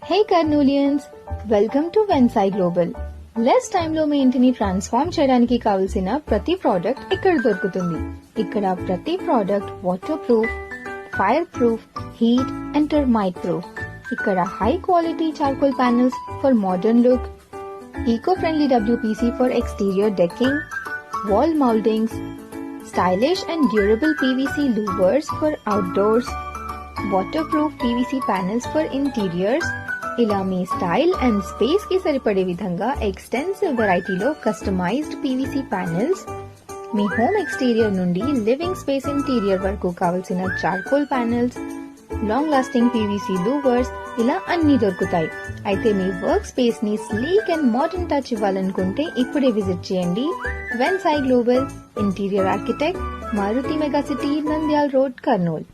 Hey Karnoolians, welcome to Vensai Global. Less టైంలో మీ ఇంటిని transform చేయడానికి కావలసిన ప్రతి ప్రోడక్ట్ ఇక్కడ దొరుకుతుంది. ఇక్కడ ప్రతి product waterproof, fireproof, heat and termite proof. ఇక్కడ high quality charcoal panels for modern look, eco friendly WPC for exterior decking, wall mouldings, stylish and durable PVC louvers for outdoors, waterproof PVC panels for interiors. ఇలా మీ style and space కి సరిపడే విధంగా extensive వెరైటీలో customised PVC panels, మీ home exterior నుండి living space interior వరకు కావలసిన charcoal panels, long lasting PVC louvres, ఇలా అన్ని దొరుకుతాయి. అయితే మీ వర్క్ స్పేస్ ని స్లీక్ అండ్ మోడర్న్ టచ్ ఇవ్వాలనుకుంటే ఇప్పుడే విజిట్ చేయండి Vensai global, interior architect, Maruthi mega city, Nandyal road, Kurnool.